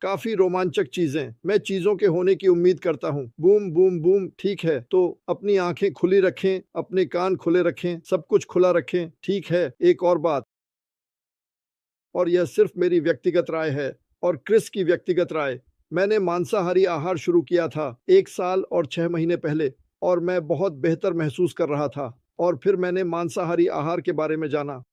काफी रोमांचक चीजें। मैं चीजों के होने की उम्मीद करता हूँ। Boom boom boom. ठीक है, तो अपनी आंखें खुली रखें, अपने कान खुले रखें, सब कुछ खुला रखें। ठीक है, एक और बात, और यह सिर्फ मेरी व्यक्तिगत राय है और क्रिस की व्यक्तिगत राय। मैंने मांसाहारी आहार शुरू किया था 1 साल और 6 महीने पहले, और मैं बहुत बेहतर महसूस कर रहा था। और फिर मैंने मांसाहारी आहार के बारे में जाना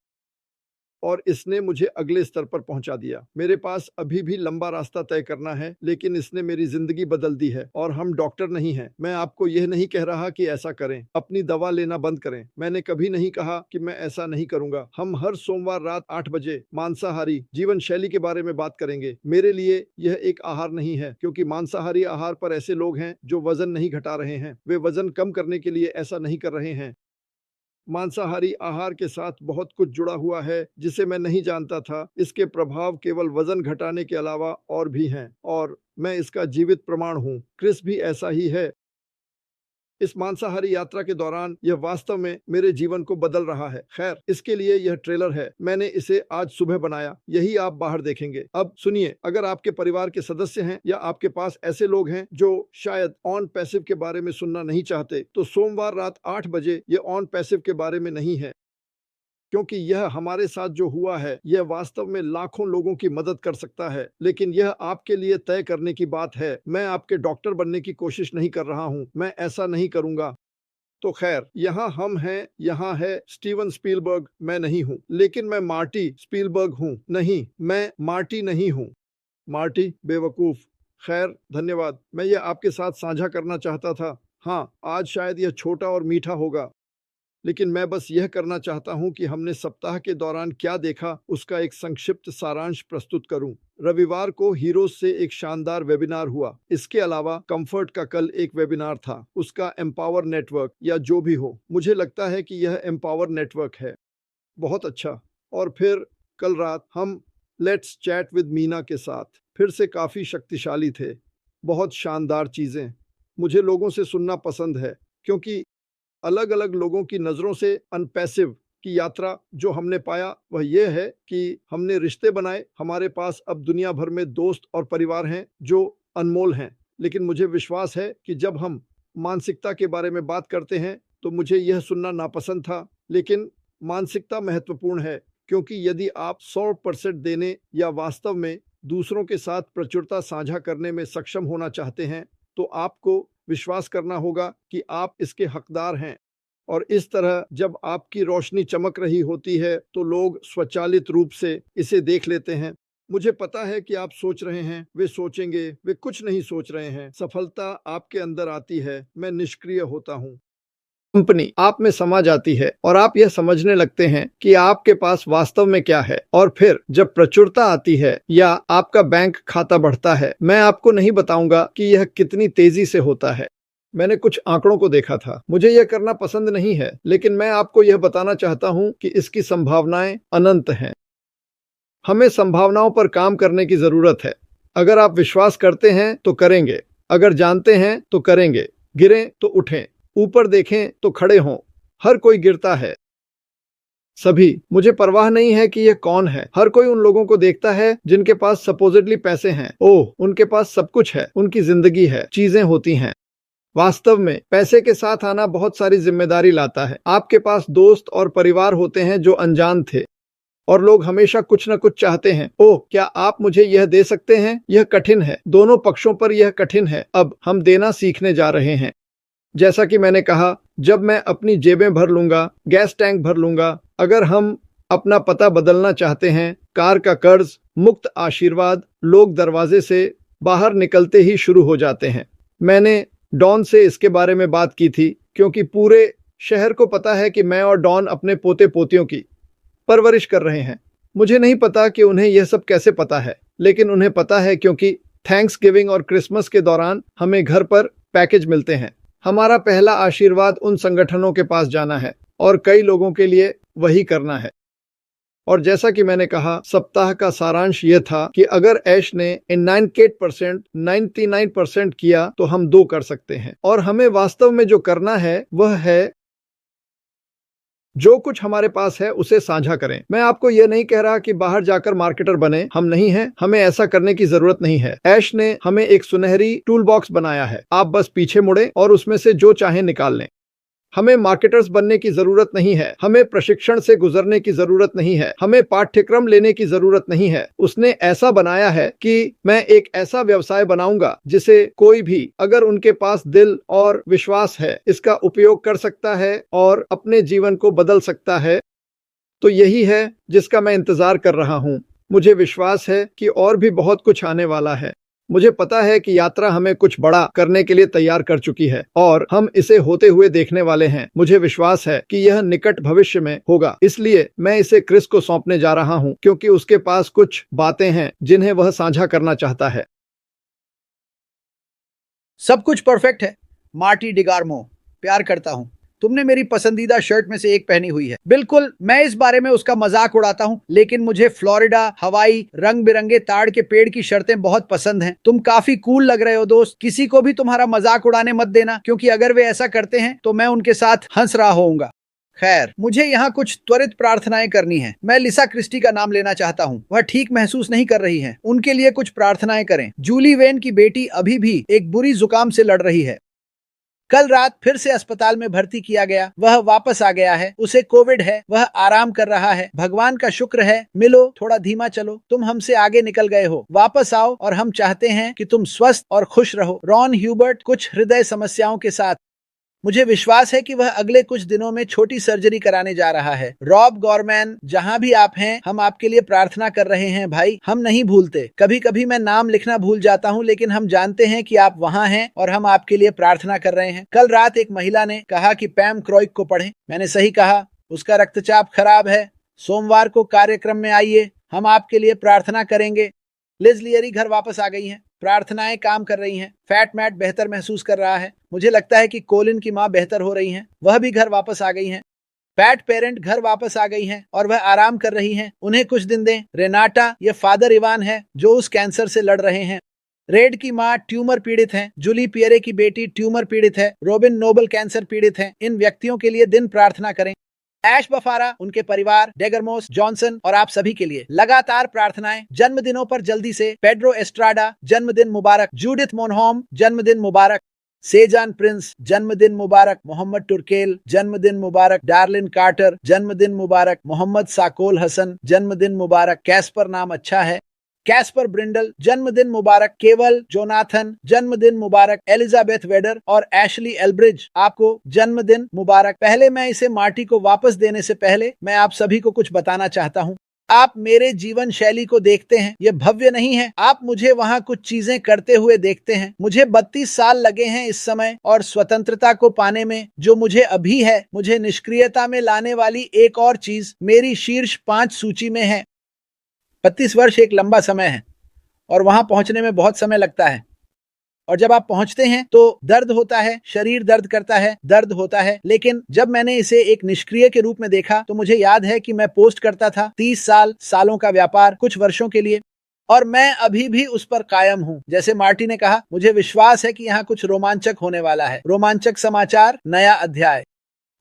और इसने मुझे अगले स्तर पर पहुंचा दिया। मेरे पास अभी भी लंबा रास्ता तय करना है, लेकिन इसने मेरी जिंदगी बदल दी है। और हम डॉक्टर नहीं हैं। मैं आपको यह नहीं कह रहा कि ऐसा करें, अपनी दवा लेना बंद करें। मैंने कभी नहीं कहा कि मैं ऐसा नहीं करूंगा। हम हर सोमवार रात 8 बजे मांसाहारी जीवन शैली के बारे में बात करेंगे। मेरे लिए यह एक आहार नहीं है, क्योंकि मांसाहारी आहार पर ऐसे लोग हैं जो वजन नहीं घटा रहे हैं, वे वजन कम करने के लिए ऐसा नहीं कर रहे हैं। मांसाहारी आहार के साथ बहुत कुछ जुड़ा हुआ है जिसे मैं नहीं जानता था। इसके प्रभाव केवल वजन घटाने के अलावा और भी हैं, और मैं इसका जीवित प्रमाण हूँ। क्रिस भी ऐसा ही है। इस मांसाहारी यात्रा के दौरान यह वास्तव में मेरे जीवन को बदल रहा है। खैर, इसके लिए यह ट्रेलर है। मैंने इसे आज सुबह बनाया, यही आप बाहर देखेंगे। अब सुनिए, अगर आपके परिवार के सदस्य हैं या आपके पास ऐसे लोग हैं जो शायद ऑन पैसिव के बारे में सुनना नहीं चाहते, तो सोमवार रात 8 बजे यह ऑन पैसिव के बारे में नहीं है, क्योंकि यह हमारे साथ जो हुआ है यह वास्तव में लाखों लोगों की मदद कर सकता है। लेकिन यह आपके लिए तय करने की बात है। मैं आपके डॉक्टर बनने की कोशिश नहीं कर रहा हूं, मैं ऐसा नहीं करूंगा। तो खैर, यहाँ हम हैं, यहाँ है स्टीवन स्पीलबर्ग। मैं नहीं हूँ, लेकिन मैं मार्टी स्पीलबर्ग हूँ। नहीं, मैं मार्टी नहीं हूँ। मार्टी बेवकूफ। खैर, धन्यवाद। मैं यह आपके साथ साझा करना चाहता था। हाँ, आज शायद यह छोटा और मीठा होगा, लेकिन मैं बस यह करना चाहता हूं कि हमने सप्ताह के दौरान क्या देखा उसका एक संक्षिप्त सारांश प्रस्तुत करूं। रविवार को हीरोज से एक शानदार वेबिनार हुआ। इसके अलावा कंफर्ट का कल एक वेबिनार था, उसका एम्पावर नेटवर्क या जो भी हो। मुझे लगता है कि यह एम्पावर नेटवर्क है। बहुत अच्छा। और फिर कल रात हम लेट्स चैट विद मीना के साथ फिर से काफ़ी शक्तिशाली थे। बहुत शानदार चीज़ें। मुझे लोगों से सुनना पसंद है, क्योंकि अलग अलग लोगों की नज़रों से अनपैसिव की यात्रा जो हमने पाया वह यह है कि हमने रिश्ते बनाए। हमारे पास अब दुनिया भर में दोस्त और परिवार हैं जो अनमोल हैं। लेकिन मुझे विश्वास है कि जब हम मानसिकता के बारे में बात करते हैं तो मुझे यह सुनना नापसंद था, लेकिन मानसिकता महत्वपूर्ण है, क्योंकि यदि आप 100% देने या वास्तव में दूसरों के साथ प्रचुरता साझा करने में सक्षम होना चाहते हैं, तो आपको विश्वास करना होगा कि आप इसके हकदार हैं। और इस तरह जब आपकी रोशनी चमक रही होती है तो लोग स्वचालित रूप से इसे देख लेते हैं। मुझे पता है कि आप सोच रहे हैं, वे सोचेंगे, वे कुछ नहीं सोच रहे हैं। सफलता आपके अंदर आती है, मैं निष्क्रिय होता हूँ। कंपनी आप में समा जाती है और आप यह समझने लगते हैं कि आपके पास वास्तव में क्या है। और फिर जब प्रचुरता आती है या आपका बैंक खाता बढ़ता है, मैं आपको नहीं बताऊंगा कि यह कितनी तेजी से होता है। मैंने कुछ आंकड़ों को देखा था। मुझे यह करना पसंद नहीं है, लेकिन मैं आपको यह बताना चाहता हूं कि इसकी संभावनाएं अनंत हैं। हमें संभावनाओं पर काम करने की जरूरत है। अगर आप विश्वास करते हैं तो करेंगे, अगर जानते हैं तो करेंगे। गिरें तो उठें, ऊपर देखें तो खड़े हों। हर कोई गिरता है, सभी। मुझे परवाह नहीं है कि यह कौन है। हर कोई उन लोगों को देखता है जिनके पास सपोजिटली पैसे हैं। ओह, उनके पास सब कुछ है, उनकी जिंदगी है, चीजें होती हैं। वास्तव में पैसे के साथ आना बहुत सारी जिम्मेदारी लाता है। आपके पास दोस्त और परिवार होते हैं जो अनजान थे, और लोग हमेशा कुछ न कुछ चाहते हैं। ओह, क्या आप मुझे यह दे सकते हैं? यह कठिन है, दोनों पक्षों पर यह कठिन है। अब हम देना सीखने जा रहे हैं। जैसा कि मैंने कहा, जब मैं अपनी जेबें भर लूंगा, गैस टैंक भर लूंगा। अगर हम अपना पता बदलना चाहते हैं, कार का कर्ज, मुक्त आशीर्वाद, लोग दरवाजे से बाहर निकलते ही शुरू हो जाते हैं। मैंने डॉन से इसके बारे में बात की थी, क्योंकि पूरे शहर को पता है कि मैं और डॉन अपने पोते पोतियों की परवरिश कर रहे हैं। मुझे नहीं पता कि उन्हें यह सब कैसे पता है, लेकिन उन्हें पता है, क्योंकि थैंक्सगिविंग और क्रिसमस के दौरान हमें घर पर पैकेज मिलते हैं। हमारा पहला आशीर्वाद उन संगठनों के पास जाना है, और कई लोगों के लिए वही करना है। और जैसा कि मैंने कहा, सप्ताह का सारांश यह था कि अगर ऐश ने 99% किया तो हम 2 कर सकते हैं। और हमें वास्तव में जो करना है वह है जो कुछ हमारे पास है उसे साझा करें। मैं आपको यह नहीं कह रहा कि बाहर जाकर मार्केटर बने, हम नहीं हैं, हमें ऐसा करने की जरूरत नहीं है। ऐश ने हमें एक सुनहरी टूल बॉक्स बनाया है, आप बस पीछे मुड़ें और उसमें से जो चाहें निकाल लें। हमें मार्केटर्स बनने की जरूरत नहीं है, हमें प्रशिक्षण से गुजरने की जरूरत नहीं है, हमें पाठ्यक्रम लेने की जरूरत नहीं है। उसने ऐसा बनाया है कि मैं एक ऐसा व्यवसाय बनाऊंगा जिसे कोई भी, अगर उनके पास दिल और विश्वास है, इसका उपयोग कर सकता है और अपने जीवन को बदल सकता है। तो यही है जिसका मैं इंतजार कर रहा हूं। मुझे विश्वास है कि और भी बहुत कुछ आने वाला है। मुझे पता है कि यात्रा हमें कुछ बड़ा करने के लिए तैयार कर चुकी है और हम इसे होते हुए देखने वाले हैं। मुझे विश्वास है कि यह निकट भविष्य में होगा, इसलिए मैं इसे क्रिस को सौंपने जा रहा हूं, क्योंकि उसके पास कुछ बातें हैं जिन्हें वह साझा करना चाहता है। सब कुछ परफेक्ट है। मार्टी डिगार्मो, प्यार करता हूँ। तुमने मेरी पसंदीदा शर्ट में से एक पहनी हुई है। बिल्कुल, मैं इस बारे में उसका मजाक उड़ाता हूँ, लेकिन मुझे फ्लोरिडा, हवाई, रंग बिरंगे ताड़ के पेड़ की शर्तें बहुत पसंद हैं। तुम काफी कूल लग रहे हो दोस्त। किसी को भी तुम्हारा मजाक उड़ाने मत देना, क्योंकि अगर वे ऐसा करते हैं तो मैं उनके साथ हंस रहा होऊंगा। खैर, मुझे यहाँ कुछ त्वरित प्रार्थनाएं करनी है। मैं लिसा क्रिस्टी का नाम लेना चाहता हूँ। वह ठीक महसूस नहीं कर रही है। उनके लिए कुछ प्रार्थनाएं करें। जूली वेन की बेटी अभी भी एक बुरी जुकाम से लड़ रही है। कल रात फिर से अस्पताल में भर्ती किया गया। वह वापस आ गया है। उसे कोविड है। वह आराम कर रहा है। भगवान का शुक्र है। मिलो, थोड़ा धीमा चलो। तुम हमसे आगे निकल गए हो। वापस आओ और हम चाहते हैं कि तुम स्वस्थ और खुश रहो। रॉन ह्यूबर्ट कुछ हृदय समस्याओं के साथ। मुझे विश्वास है कि वह अगले कुछ दिनों में छोटी सर्जरी कराने जा रहा है। रॉब गॉरमैन, जहां भी आप हैं, हम आपके लिए प्रार्थना कर रहे हैं भाई। हम नहीं भूलते। कभी कभी मैं नाम लिखना भूल जाता हूं, लेकिन हम जानते हैं कि आप वहां हैं और हम आपके लिए प्रार्थना कर रहे हैं। कल रात एक महिला ने कहा कि पैम क्रोइक को पढ़ें। मैंने सही कहा। उसका रक्तचाप खराब है। सोमवार को कार्यक्रम में आइए, हम आपके लिए प्रार्थना करेंगे। लिज लियरी घर वापस आ गई हैं। प्रार्थनाएं काम कर रही हैं। फैट मैट बेहतर महसूस कर रहा है। मुझे लगता है कि कोलिन की मां बेहतर हो रही हैं। वह भी घर वापस आ गई हैं। पैट पेरेंट घर वापस आ गई हैं और वह आराम कर रही हैं। उन्हें कुछ दिन दें। रेनाटा, ये फादर इवान है जो उस कैंसर से लड़ रहे हैं। रेड की मां ट्यूमर पीड़ित हैं। जूली पियरे की बेटी ट्यूमर पीड़ित है। रोबिन नोबल कैंसर पीड़ित हैं। इन व्यक्तियों के लिए दिन प्रार्थना करें। ऐश बफारा, उनके परिवार, डेगरमोस, जॉनसन और आप सभी के लिए लगातार प्रार्थनाएं। जन्मदिनों पर जल्दी से पेड्रो एस्ट्राडा, जन्मदिन मुबारक। जूडिथ मोनहोम, जन्मदिन मुबारक। सेजान प्रिंस, जन्मदिन मुबारक। मोहम्मद टुर्केल, जन्मदिन मुबारक। डार्लिन कार्टर, जन्मदिन मुबारक। मोहम्मद साकोल हसन, जन्मदिन मुबारक। कैस्पर, नाम अच्छा है। कैस्पर ब्रिंडल, जन्मदिन मुबारक। केवल जोनाथन, जन्मदिन मुबारक। एलिजाबेथ वेडर और एशली एल्ब्रिज, आपको जन्मदिन मुबारक। पहले मैं इसे मार्टी को वापस देने से पहले मैं आप सभी को कुछ बताना चाहता हूँ। आप मेरे जीवन शैली को देखते हैं, ये भव्य नहीं है। आप मुझे वहाँ कुछ चीजें करते हुए देखते हैं। मुझे 32 साल लगे हैं इस समय और स्वतंत्रता को पाने में जो मुझे अभी है। मुझे निष्क्रियता में लाने वाली एक और चीज मेरी शीर्ष 5 सूची में है। 32 वर्ष एक लंबा समय है और वहां पहुंचने में बहुत समय लगता है। और जब आप पहुंचते हैं तो दर्द होता है, शरीर दर्द करता है, दर्द होता है। लेकिन जब मैंने इसे एक निष्क्रिय के रूप में देखा तो मुझे याद है कि मैं पोस्ट करता था 30 सालों का व्यापार कुछ वर्षों के लिए, और मैं अभी भी उस पर कायम हूं। जैसे मार्टी ने कहा, मुझे विश्वास है कि यहाँ कुछ रोमांचक होने वाला है। रोमांचक समाचार, नया अध्याय।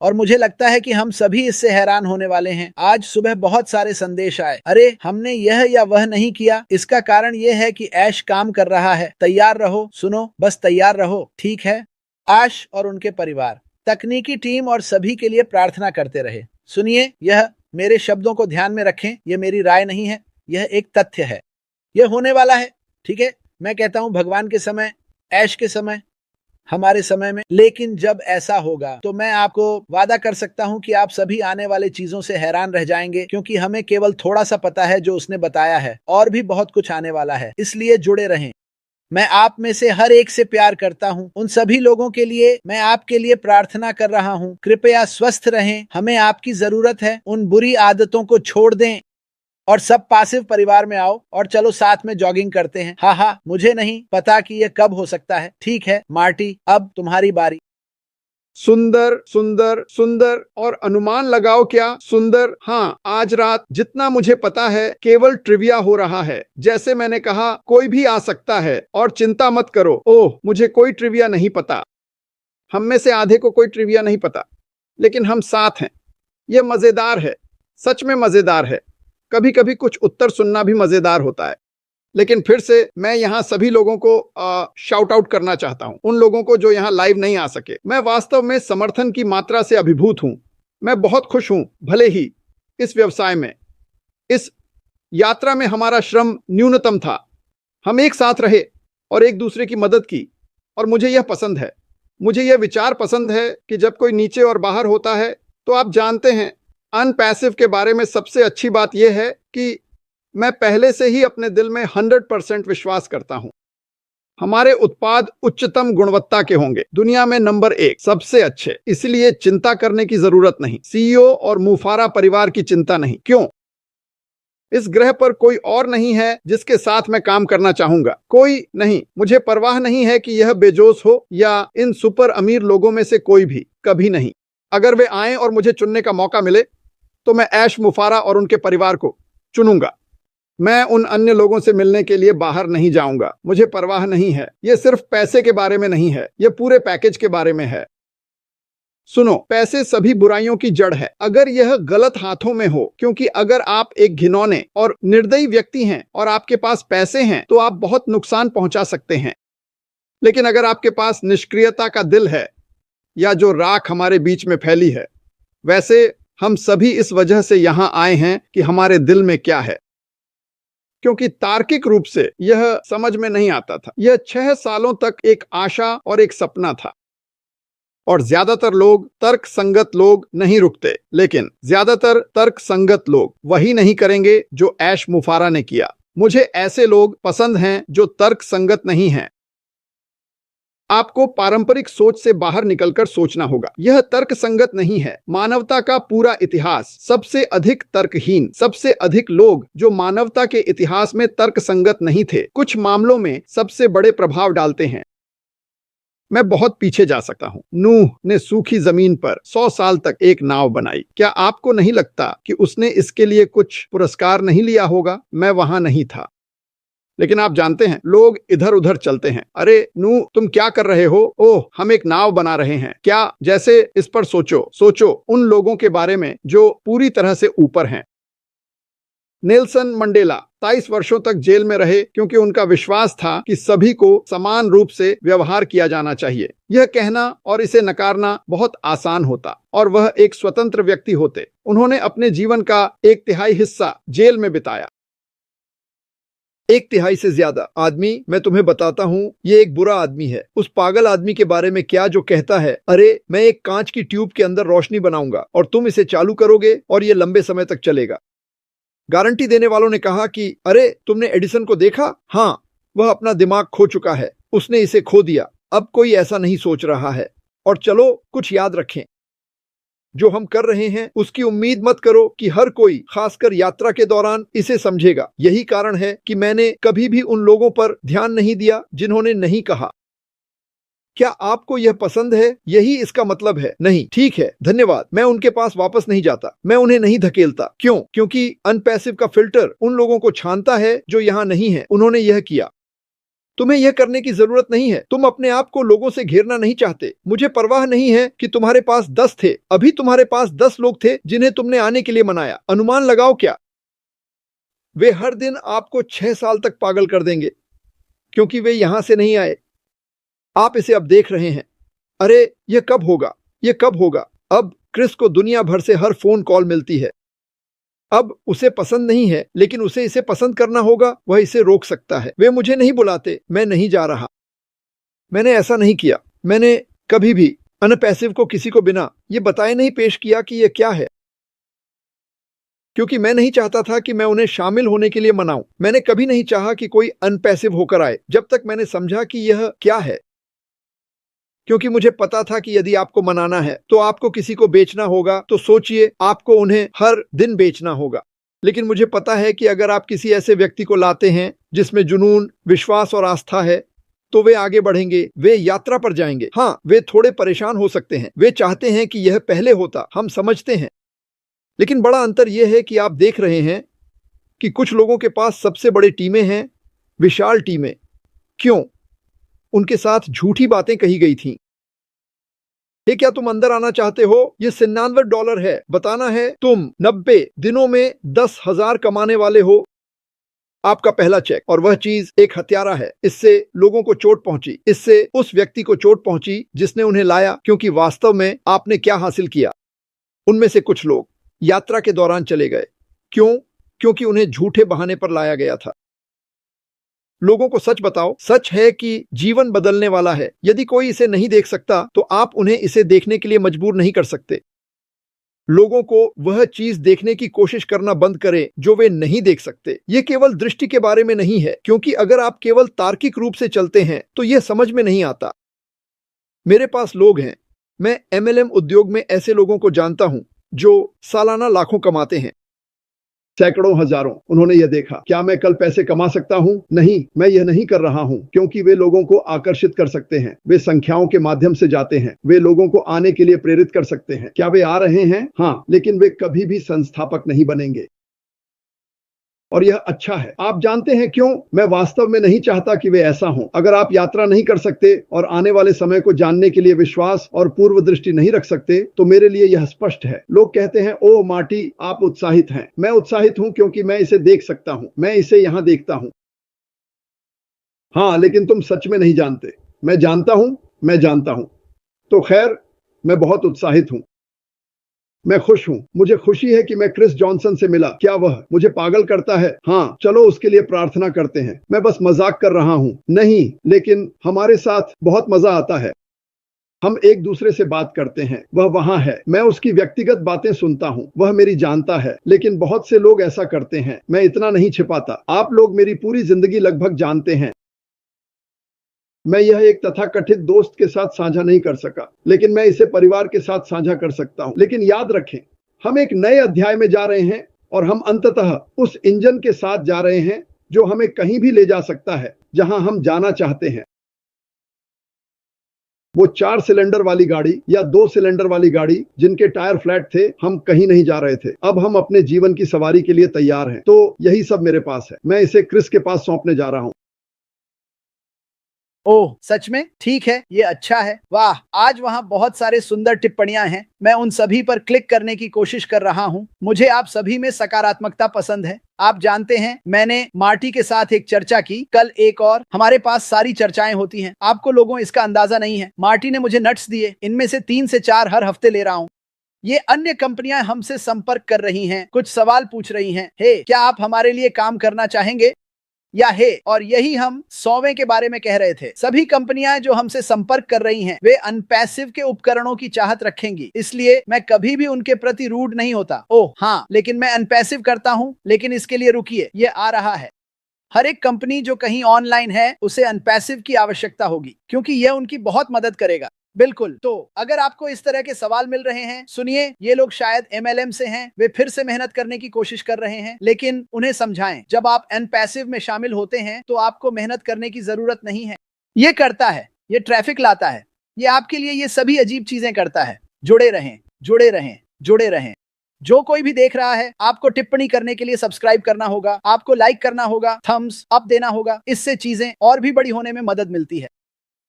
और मुझे लगता है कि हम सभी इससे हैरान होने वाले हैं। आज सुबह बहुत सारे संदेश आए। अरे, हमने यह या वह नहीं किया। इसका कारण यह है कि ऐश काम कर रहा है। तैयार रहो। सुनो, बस तैयार रहो, ठीक है? आश और उनके परिवार, तकनीकी टीम और सभी के लिए प्रार्थना करते रहे। सुनिए, यह मेरे शब्दों को ध्यान में रखें। यह मेरी राय नहीं है, यह एक तथ्य है। यह होने वाला है, ठीक है? मैं कहता हूं भगवान के समय, ऐश के समय, हमारे समय में। लेकिन जब ऐसा होगा तो मैं आपको वादा कर सकता हूं कि आप सभी आने वाले चीजों से हैरान रह जाएंगे, क्योंकि हमें केवल थोड़ा सा पता है जो उसने बताया है। और भी बहुत कुछ आने वाला है, इसलिए जुड़े रहें। मैं आप में से हर एक से प्यार करता हूं। उन सभी लोगों के लिए मैं आपके लिए प्रार्थना कर रहा हूं। कृपया स्वस्थ रहें, हमें आपकी जरूरत है। उन बुरी आदतों को छोड़ दें और सब पासिव परिवार में आओ और चलो साथ में जॉगिंग करते हैं। हाँ, मुझे नहीं पता कि यह कब हो सकता है। ठीक है मार्टी, अब तुम्हारी बारी। सुंदर, सुंदर, सुंदर। और अनुमान लगाओ क्या सुंदर? हाँ, आज रात जितना मुझे पता है केवल ट्रिविया हो रहा है। जैसे मैंने कहा, कोई भी आ सकता है और चिंता मत करो। ओह, मुझे कोई ट्रिविया नहीं पता। हम में से आधे को कोई ट्रिविया नहीं पता, लेकिन हम साथ हैं। यह मजेदार है, सच में मजेदार है। कभी कभी कुछ उत्तर सुनना भी मजेदार होता है। लेकिन फिर से मैं यहाँ सभी लोगों को शाउट आउट करना चाहता हूँ, उन लोगों को जो यहाँ लाइव नहीं आ सके। मैं वास्तव में समर्थन की मात्रा से अभिभूत हूँ। मैं बहुत खुश हूँ, भले ही इस व्यवसाय में, इस यात्रा में हमारा श्रम न्यूनतम था। हम एक साथ रहे और एक दूसरे की मदद की, और मुझे यह पसंद है। मुझे यह विचार पसंद है कि जब कोई नीचे और बाहर होता है तो आप जानते हैं, अनपैसिव के बारे में सबसे अच्छी बात यह है कि मैं पहले से ही अपने दिल में 100% विश्वास करता हूं। हमारे उत्पाद उच्चतम गुणवत्ता के होंगे, दुनिया में नंबर 1, सबसे अच्छे। इसलिए चिंता करने की जरूरत नहीं, सीईओ और मुफारा परिवार की चिंता नहीं। क्यों? इस ग्रह पर कोई और नहीं है जिसके साथ मैं काम करना चाहूंगा, कोई नहीं। मुझे परवाह नहीं है कि यह बेजोस हो या इन सुपर अमीर लोगों में से कोई भी, कभी नहीं। अगर वे आएं और मुझे चुनने का मौका मिले तो मैं ऐश मुफारा और उनके परिवार को चुनूंगा। मैं उन अन्य लोगों से मिलने के लिए बाहर नहीं जाऊंगा, मुझे परवाह नहीं है। यह सिर्फ पैसे के बारे में नहीं है, यह पूरे पैकेज के बारे में है। सुनो, पैसे सभी बुराइयों की जड़ है अगर यह गलत हाथों में हो। क्योंकि अगर आप एक घिनौने और निर्दयी व्यक्ति हैं और आपके पास पैसे हैं तो आप बहुत नुकसान पहुंचा सकते हैं। लेकिन अगर आपके पास निष्क्रियता का दिल है, या जो राख हमारे बीच में फैली है, वैसे हम सभी इस वजह से यहां आए हैं कि हमारे दिल में क्या है। क्योंकि तार्किक रूप से यह समझ में नहीं आता था। यह 6 सालों तक एक आशा और एक सपना था। और ज्यादातर लोग, तर्क संगत लोग नहीं रुकते, लेकिन ज्यादातर तर्क संगत लोग वही नहीं करेंगे जो ऐश मुफारा ने किया। मुझे ऐसे लोग पसंद हैं जो तर्क संगत नहीं हैं। आपको पारंपरिक सोच से बाहर निकलकर सोचना होगा। यह तर्क संगत नहीं है। मानवता का पूरा इतिहास, सबसे अधिक तर्कहीन, सबसे अधिक लोग जो मानवता के इतिहास में तर्क संगत नहीं थे, कुछ मामलों में सबसे बड़े प्रभाव डालते हैं। मैं बहुत पीछे जा सकता हूं। नूह ने सूखी जमीन पर 100 साल तक एक नाव बनाई। क्या आपको नहीं लगता कि उसने इसके लिए कुछ पुरस्कार नहीं लिया होगा? मैं वहां नहीं था, लेकिन आप जानते हैं, लोग इधर उधर चलते हैं। अरे नूह, तुम क्या कर रहे हो? ओह, हम एक नाव बना रहे हैं। क्या? जैसे इस पर सोचो उन लोगों के बारे में जो पूरी तरह से ऊपर हैं। नेल्सन मंडेला 23 वर्षों तक जेल में रहे क्योंकि उनका विश्वास था कि सभी को समान रूप से व्यवहार किया जाना चाहिए। यह कहना और इसे नकारना बहुत आसान होता, और वह एक स्वतंत्र व्यक्ति होते। उन्होंने अपने जीवन का 1/3 हिस्सा जेल में बिताया। 1/3 से ज्यादा। आदमी, मैं तुम्हें बताता हूँ, ये एक बुरा आदमी है। उस पागल आदमी के बारे में क्या जो कहता है, अरे मैं एक कांच की ट्यूब के अंदर रोशनी बनाऊंगा और तुम इसे चालू करोगे और ये लंबे समय तक चलेगा। गारंटी देने वालों ने कहा कि अरे तुमने एडिसन को देखा? हाँ, वह अपना दिमाग खो चुका है, उसने इसे खो दिया। अब कोई ऐसा नहीं सोच रहा है। और चलो कुछ याद रखें, जो हम कर रहे हैं उसकी उम्मीद मत करो कि हर कोई, खासकर यात्रा के दौरान, इसे समझेगा। यही कारण है कि मैंने कभी भी उन लोगों पर ध्यान नहीं दिया जिन्होंने नहीं कहा। क्या आपको यह पसंद है? यही इसका मतलब है। नहीं, ठीक है, धन्यवाद। मैं उनके पास वापस नहीं जाता, मैं उन्हें नहीं धकेलता। क्यों? क्योंकि अनपैसिव का फिल्टर उन लोगों को छानता है जो यहां नहीं है। उन्होंने यह किया। तुम्हें यह करने की जरूरत नहीं है। तुम अपने आप को लोगों से घेरना नहीं चाहते। मुझे परवाह नहीं है कि तुम्हारे पास 10 थे। अभी तुम्हारे पास 10 लोग थे जिन्हें तुमने आने के लिए मनाया। अनुमान लगाओ क्या? वे हर दिन आपको 6 साल तक पागल कर देंगे क्योंकि वे यहां से नहीं आए। आप इसे अब देख रहे हैं। अरे यह कब होगा? यह कब होगा? अब क्रिस को दुनिया भर से हर फोन कॉल मिलती है। अब उसे पसंद नहीं है, लेकिन उसे इसे पसंद करना होगा। वह इसे रोक सकता है। वे मुझे नहीं बुलाते, मैं नहीं जा रहा। मैंने ऐसा नहीं किया। मैंने कभी भी अनपैसिव को किसी को बिना ये बताए नहीं पेश किया कि यह क्या है, क्योंकि मैं नहीं चाहता था कि मैं उन्हें शामिल होने के लिए मनाऊं। मैंने कभी नहीं चाहा कि कोई अनपैसिव होकर आए जब तक मैंने समझा कि यह क्या है। क्योंकि मुझे पता था कि यदि आपको मनाना है तो आपको किसी को बेचना होगा, तो सोचिए आपको उन्हें हर दिन बेचना होगा। लेकिन मुझे पता है कि अगर आप किसी ऐसे व्यक्ति को लाते हैं जिसमें जुनून, विश्वास और आस्था है, तो वे आगे बढ़ेंगे, वे यात्रा पर जाएंगे। हाँ, वे थोड़े परेशान हो सकते हैं, वे चाहते हैं कि यह पहले होता, हम समझते हैं। लेकिन बड़ा अंतर यह है कि आप देख रहे हैं कि कुछ लोगों के पास सबसे बड़ी टीमें हैं, विशाल टीमें। क्यों? उनके साथ झूठी बातें कही गई थीं। ये क्या तुम अंदर आना चाहते हो? ये $99 है। बताना है तुम 90 दिनों में 10,000 कमाने वाले हो। आपका पहला चेक, और वह चीज एक हत्यारा है। इससे लोगों को चोट पहुंची, इससे उस व्यक्ति को चोट पहुंची जिसने उन्हें लाया, क्योंकि वास्तव में आपने क्या हासिल किया? उनमें से कुछ लोग यात्रा के दौरान चले गए। क्यों? क्योंकि उन्हें झूठे बहाने पर लाया गया था। लोगों को सच बताओ। सच है कि जीवन बदलने वाला है। यदि कोई इसे नहीं देख सकता तो आप उन्हें इसे देखने के लिए मजबूर नहीं कर सकते। लोगों को वह चीज देखने की कोशिश करना बंद करें जो वे नहीं देख सकते। यह केवल दृष्टि के बारे में नहीं है, क्योंकि अगर आप केवल तार्किक रूप से चलते हैं तो यह समझ में नहीं आता। मेरे पास लोग हैं, मैं एमएलएम उद्योग में ऐसे लोगों को जानता हूं जो सालाना लाखों कमाते हैं, सैकड़ों हजारों। उन्होंने यह देखा, क्या मैं कल पैसे कमा सकता हूं? नहीं, मैं यह नहीं कर रहा हूं, क्योंकि वे लोगों को आकर्षित कर सकते हैं। वे संख्याओं के माध्यम से जाते हैं। वे लोगों को आने के लिए प्रेरित कर सकते हैं। क्या वे आ रहे हैं? हाँ, लेकिन वे कभी भी संस्थापक नहीं बनेंगे। और यह अच्छा है। आप जानते हैं क्यों? मैं वास्तव में नहीं चाहता कि वे ऐसा हों। अगर आप यात्रा नहीं कर सकते और आने वाले समय को जानने के लिए विश्वास और पूर्व दृष्टि नहीं रख सकते, तो मेरे लिए यह स्पष्ट है। लोग कहते हैं, ओ मार्टी, आप उत्साहित हैं। मैं उत्साहित हूं क्योंकि मैं इसे देख सकता हूं। मैं इसे यहां देखता हूं। हाँ, लेकिन तुम सच में नहीं जानते। मैं जानता हूं, मैं जानता हूं। तो खैर, मैं बहुत उत्साहित हूं। मैं खुश हूं। मुझे खुशी है कि मैं क्रिस जॉनसन से मिला। क्या वह मुझे पागल करता है? हाँ, चलो उसके लिए प्रार्थना करते हैं। मैं बस मजाक कर रहा हूं। नहीं, लेकिन हमारे साथ बहुत मजा आता है। हम एक दूसरे से बात करते हैं। वह वहां है। मैं उसकी व्यक्तिगत बातें सुनता हूं। वह मेरी जानता है। लेकिन बहुत से लोग ऐसा करते हैं। मैं इतना नहीं छिपाता। आप लोग मेरी पूरी जिंदगी लगभग जानते हैं। मैं यह एक तथाकथित दोस्त के साथ साझा नहीं कर सका, लेकिन मैं इसे परिवार के साथ साझा कर सकता हूं। लेकिन याद रखें, हम एक नए अध्याय में जा रहे हैं और हम अंततः उस इंजन के साथ जा रहे हैं जो हमें कहीं भी ले जा सकता है जहां हम जाना चाहते हैं। वो 4 सिलेंडर वाली गाड़ी या 2 सिलेंडर वाली गाड़ी जिनके टायर फ्लैट थे, हम कहीं नहीं जा रहे थे। अब हम अपने जीवन की सवारी के लिए तैयार हैं। तो यही सब मेरे पास है। मैं इसे क्रिस के पास सौंपने जा रहा हूं। ओह, सच में? ठीक है, ये अच्छा है। वाह, आज वहाँ बहुत सारे सुंदर टिप्पणियां हैं। मैं उन सभी पर क्लिक करने की कोशिश कर रहा हूँ। मुझे आप सभी में सकारात्मकता पसंद है। आप जानते हैं, मैंने मार्टी के साथ एक चर्चा की, कल एक और। हमारे पास सारी चर्चाएं होती हैं। आपको लोगों इसका अंदाजा नहीं है। मार्टी ने मुझे नट्स दिए, इनमें से 3 से 4 हर हफ्ते ले रहा हूँ। ये अन्य कंपनियां हमसे संपर्क कर रही हैं, कुछ सवाल पूछ रही हैं। हे, क्या आप हमारे लिए काम करना चाहेंगे? या है, और यही हम 100वें के बारे में कह रहे थे। सभी कंपनियां जो हमसे संपर्क कर रही हैं, वे अनपैसिव के उपकरणों की चाहत रखेंगी। इसलिए मैं कभी भी उनके प्रति रूड नहीं होता। ओह हाँ, लेकिन मैं अनपैसिव करता हूं। लेकिन इसके लिए रुकिए, ये आ रहा है। हर एक कंपनी जो कहीं ऑनलाइन है, उसे अनपैसिव की आवश्यकता होगी, क्योंकि यह उनकी बहुत मदद करेगा। बिल्कुल। तो अगर आपको इस तरह के सवाल मिल रहे हैं, सुनिए, ये लोग शायद एमएलएम से हैं। वे फिर से मेहनत करने की कोशिश कर रहे हैं, लेकिन उन्हें समझाएं, जब आप एनपैसिव में शामिल होते हैं तो आपको मेहनत करने की जरूरत नहीं है। ये करता है, ये ट्रैफिक लाता है, ये आपके लिए ये सभी अजीब चीजें करता है। जुड़े रहें, जुड़े रहें, जुड़े रहें। जो कोई भी देख रहा है, आपको टिप्पणी करने के लिए सब्सक्राइब करना होगा, आपको लाइक करना होगा, थम्स अप देना होगा। इससे चीजें और भी बड़ी होने में मदद मिलती है।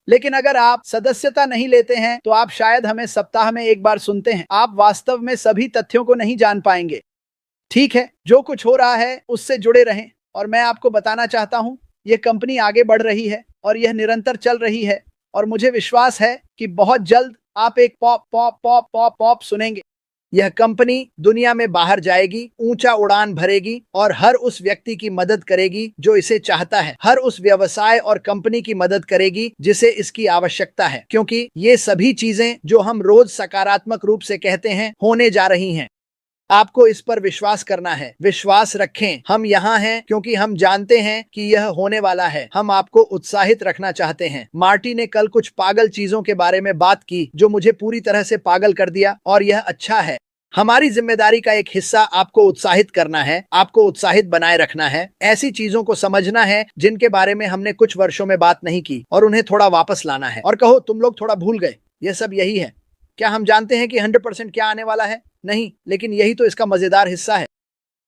लेकिन अगर आप सदस्यता नहीं लेते हैं तो आप शायद हमें सप्ताह में एक बार सुनते हैं। आप वास्तव में सभी तथ्यों को नहीं जान पाएंगे। ठीक है, जो कुछ हो रहा है उससे जुड़े रहें। और मैं आपको बताना चाहता हूं, यह कंपनी आगे बढ़ रही है और यह निरंतर चल रही है। और मुझे विश्वास है कि बहुत जल्द आप एक pop pop pop pop pop सुनेंगे। यह कंपनी दुनिया में बाहर जाएगी, ऊंचा उड़ान भरेगी और हर उस व्यक्ति की मदद करेगी जो इसे चाहता है। हर उस व्यवसाय और कंपनी की मदद करेगी जिसे इसकी आवश्यकता है, क्योंकि ये सभी चीजें जो हम रोज सकारात्मक रूप से कहते हैं, होने जा रही हैं। आपको इस पर विश्वास करना है। विश्वास रखें। हम यहाँ हैं क्योंकि हम जानते हैं कि यह होने वाला है। हम आपको उत्साहित रखना चाहते हैं। मार्टी ने कल कुछ पागल चीजों के बारे में बात की जो मुझे पूरी तरह से पागल कर दिया, और यह अच्छा है। हमारी जिम्मेदारी का एक हिस्सा आपको उत्साहित करना है, आपको उत्साहित बनाए रखना है, ऐसी चीजों को समझना है जिनके बारे में हमने कुछ वर्षों में बात नहीं की, और उन्हें थोड़ा वापस लाना है। और कहो, तुम लोग थोड़ा भूल गए। यह सब यही है। क्या हम जानते हैं कि 100% क्या आने वाला है? नहीं, लेकिन यही तो इसका मजेदार हिस्सा है।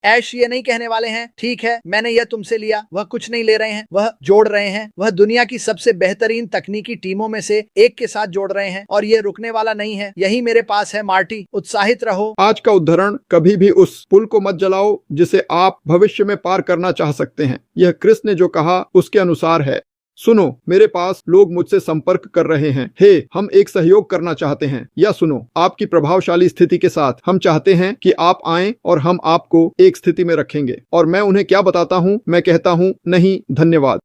ऐश ये नहीं कहने वाले हैं, ठीक है मैंने यह तुमसे लिया, वह कुछ नहीं ले रहे हैं, वह जोड़ रहे हैं, वह दुनिया की सबसे बेहतरीन तकनीकी टीमों में से एक के साथ जोड़ रहे हैं और ये रुकने वाला नहीं है। यही मेरे पास है मार्टी, उत्साहित रहो। आज का उद्धरण, कभी भी उस पुल को मत जलाओ जिसे आप भविष्य में पार करना चाह सकते हैं। यह क्रिस ने जो कहा उसके अनुसार है। सुनो, मेरे पास लोग मुझसे संपर्क कर रहे हैं। हे, हम एक सहयोग करना चाहते हैं। या सुनो, आपकी प्रभावशाली स्थिति के साथ हम चाहते हैं कि आप आएं और हम आपको एक स्थिति में रखेंगे। और मैं उन्हें क्या बताता हूं? मैं कहता हूं, नहीं धन्यवाद।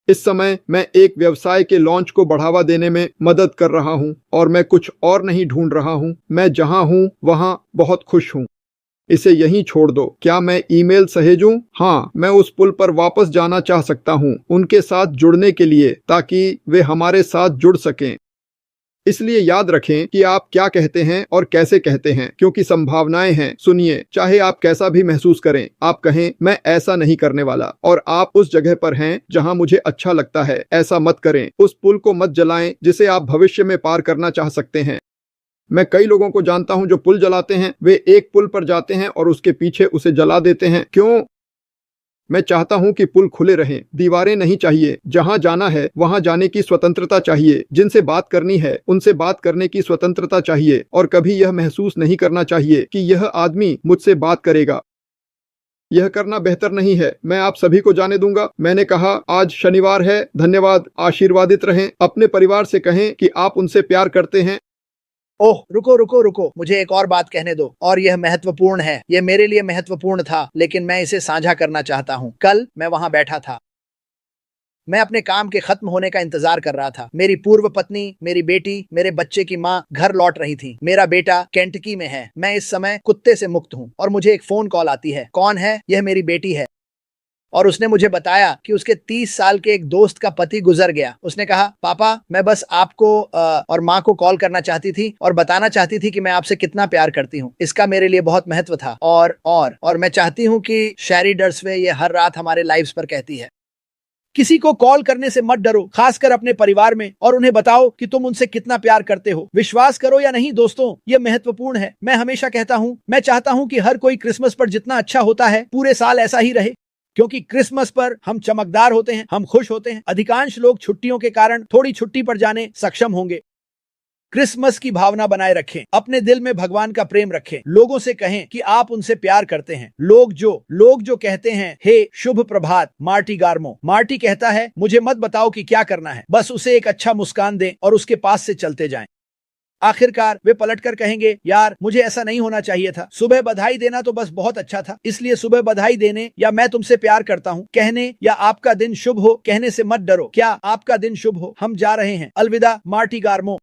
इस समय मैं एक व्यवसाय के लॉन्च को बढ़ावा देने में मदद कर रहा हूं और मैं कुछ और नहीं ढूंढ रहा हूं। मैं जहां हूं वहां बहुत खुश हूं। इसे यहीं छोड़ दो। क्या मैं ईमेल सहेजूं? हाँ, मैं उस पुल पर वापस जाना चाह सकता हूं उनके साथ जुड़ने के लिए, ताकि वे हमारे साथ जुड़ सकें। इसलिए याद रखें कि आप क्या कहते हैं और कैसे कहते हैं, क्योंकि संभावनाएं हैं। सुनिए, चाहे आप कैसा भी महसूस करें, आप कहें मैं ऐसा नहीं करने वाला और आप उस जगह पर हैं जहां मुझे अच्छा लगता है। ऐसा मत करें। उस पुल को मत जलाएं जिसे आप भविष्य में पार करना चाह सकते हैं। मैं कई लोगों को जानता हूं जो पुल जलाते हैं। वे एक पुल पर जाते हैं और उसके पीछे उसे जला देते हैं। क्यों? मैं चाहता हूं कि पुल खुले रहें। दीवारें नहीं चाहिए। जहां जाना है वहां जाने की स्वतंत्रता चाहिए। जिनसे बात करनी है उनसे बात करने की स्वतंत्रता चाहिए और कभी यह महसूस नहीं करना चाहिए कि यह आदमी मुझसे बात करेगा। यह करना बेहतर नहीं है। मैं आप सभी को जाने दूंगा। मैंने कहा, आज शनिवार है। धन्यवाद। आशीर्वादित रहें। अपने परिवार से कहें कि आप उनसे प्यार करते हैं। ओह, रुको रुको रुको, मुझे एक और बात कहने दो, और यह महत्वपूर्ण है। यह मेरे लिए महत्वपूर्ण था, लेकिन मैं इसे साझा करना चाहता हूँ। कल मैं वहां बैठा था। मैं अपने काम के खत्म होने का इंतजार कर रहा था। मेरी पूर्व पत्नी, मेरी बेटी, मेरे बच्चे की माँ घर लौट रही थी। मेरा बेटा केंटकी में है। मैं इस समय कुत्ते से मुक्त हूँ और मुझे एक फोन कॉल आती है। कौन है? यह मेरी बेटी है और उसने मुझे बताया कि उसके 30 साल के एक दोस्त का पति गुजर गया। उसने कहा, पापा मैं बस आपको और माँ को कॉल करना चाहती थी और बताना चाहती थी कि मैं आपसे कितना प्यार करती हूँ। इसका मेरे लिए बहुत महत्व था और मैं चाहती हूँ कि शैरी डर्सवे ये हर रात हमारे लाइव्स पर कहती है। किसी को कॉल करने से मत डरो, खासकर अपने परिवार में, और उन्हें बताओ कि तुम उनसे कितना प्यार करते हो। विश्वास करो या नहीं दोस्तों, यह महत्वपूर्ण है। मैं हमेशा कहता हूँ, मैं चाहता हूँ कि हर कोई क्रिसमस पर जितना अच्छा होता है पूरे साल ऐसा ही रहे, क्योंकि क्रिसमस पर हम चमकदार होते हैं, हम खुश होते हैं। अधिकांश लोग छुट्टियों के कारण थोड़ी छुट्टी पर जाने सक्षम होंगे। क्रिसमस की भावना बनाए रखें। अपने दिल में भगवान का प्रेम रखें। लोगों से कहें कि आप उनसे प्यार करते हैं। लोग जो कहते हैं, हे शुभ प्रभात मार्टी गार्मो। मार्टी कहता है, मुझे मत बताओ कि क्या करना है, बस उसे एक अच्छा मुस्कान दें और उसके पास से चलते जाएं। आखिरकार वे पलटकर कहेंगे, यार मुझे ऐसा नहीं होना चाहिए था। सुबह बधाई देना तो बस बहुत अच्छा था, इसलिए सुबह बधाई देने या मैं तुमसे प्यार करता हूँ कहने या आपका दिन शुभ हो कहने से मत डरो। क्या आपका दिन शुभ हो। हम जा रहे हैं। अलविदा मार्टी गार्मो।